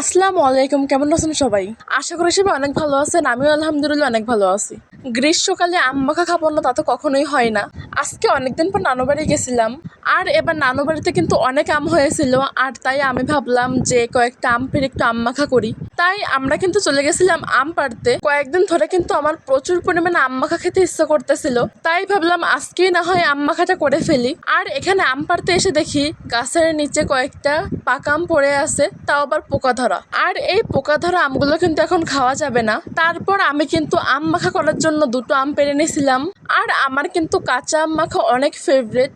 আসসালামু আলাইকুম, কেমন আছেন সবাই? আশা করি সবাই অনেক ভালো আছেন। আমিও আলহামদুলিল্লাহ অনেক ভালো আছি। গ্রীষ্মকালে আম মাখা খাবো না তা তো কখনোই হয় না। আজকে অনেকদিন পর নানু বাড়ি গেছিলাম, আর এবার নানু বাড়িতে কিন্তু অনেক আম হয়েছিল, আর তাই আমি ভাবলাম যে কয়েকটা আম পেড়ে একটু আম মাখা করি। তাই আমরা কিন্তু চলে গেছিলাম আম পাড়তে। কয়েকদিন ধরে কিন্তু আমার প্রচুর পরিমাণে আম মাখা খেতে ইচ্ছা করতেছিল, তাই ভাবলাম আজকেই না হয় আম মাখাটা করে ফেলি। আর এখানে আম পাড়তে এসে দেখি গাছের নিচে কয়েকটা পাকা আম পড়ে আছে, তাও আবার পোকা ধরা। আর এই পোকা ধরা আমগুলো কিন্তু এখন খাওয়া যাবে না। তারপর আমি কিন্তু আম মাখা করার জন্য দুটো আম পেড়ে নিয়েছিলাম। আর আমার কিন্তু কাঁচা আম মাখা অনেক ফেভারিট।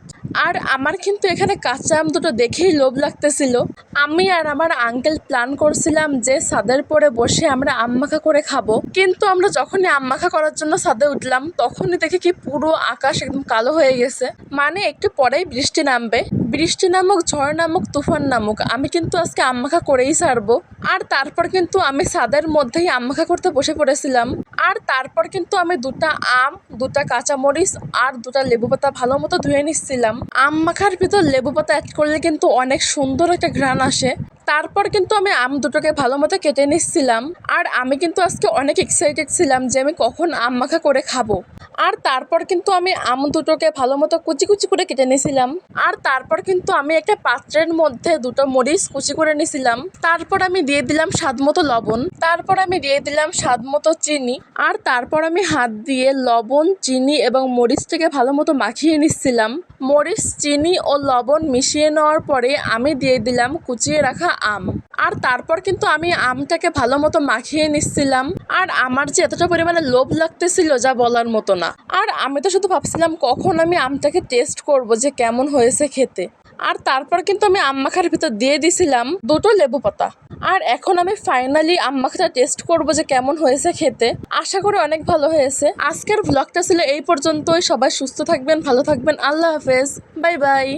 আর আমার কিন্তু এখানে কাঁচা আম দুটো দেখেই লোভ লাগতেছিল। আমি আর আমার আঙ্কেল প্ল্যান করছিলাম যে ছাদের পরে বসে আমরা আম মাখা করে খাবো, কিন্তু আমরা যখনই আম মাখা করার জন্য ছাদে উঠলাম তখনই দেখি কি পুরো আকাশ একদম কালো হয়ে গেছে। মানে একটু পরেই বৃষ্টি নামবে। বৃষ্টি নামুক, ঝড় নামুক, তুফান নামুক, আমি কিন্তু আজকে আম মাখা করেই ছাড়বো। আর তারপর কিন্তু আমি ছাদের মধ্যেই আম মাখা করতে বসে পড়েছিলাম। আর তারপর কিন্তু আমি দুটা আম, দুটা কাঁচামরিচ আর দুটা লেবু পাতা ভালো মতো ধুয়ে নিচ্ছিলাম। আম মাখার ভিতর লেবু পাতা অ্যাড করলে কিন্তু অনেক সুন্দর একটা ঘ্রাণ আসে। তারপর কিন্তু আমি আম দুটোকে ভালো মতো কেটে নিচ্ছিলাম। আর আমি কিন্তু আজকে অনেক এক্সাইটেড ছিলাম যে আমি কখন আম মাখা করে খাবো। আর তারপর কিন্তু আমি আম দুটোকে ভালো মতো কুচি কুচি করে কেটে নিয়েছিলাম। আর তারপর কিন্তু আমি একটা পাত্রের মধ্যে দুটো মরিচ কুচি করে নিয়েছিলাম। তারপর আমি দিয়ে দিলাম স্বাদ মতো লবণ। তারপর আমি দিয়ে দিলাম স্বাদ মতো চিনি। আর তারপর আমি হাত দিয়ে লবণ, চিনি এবং মরিচটাকে ভালো মতো মাখিয়ে নিচ্ছিলাম। মরিচ, চিনি ও লবণ মিশিয়ে নেওয়ার পরে আমি দিয়ে দিলাম কুচিয়ে রাখা আম। আর তারপর কিন্তু আমি আমটাকে ভালো মতো মাখিয়ে নিচ্ছিলাম। আর আমার যে এতটা পরিমাণে লোভ লাগতেছিল যা বলার মতো না। আর আমি তো শুধু ভাবছিলাম কখন আমি আমটাকে টেস্ট করব যে কেমন হয়েছে খেতে। আর তারপর কিন্তু আমি আম মাখার ভিতর দিয়ে দিছিলাম দুটো লেবু পাতা। আর এখন আমি ফাইনালি আম মাখাটা টেস্ট করব যে কেমন হয়েছে খেতে। আশা করি অনেক ভালো হয়েছে। আজকের ভ্লগটা ছিল এই পর্যন্তই। সবাই সুস্থ থাকবেন, ভালো থাকবেন। আল্লাহ হাফেজ, বাই বাই।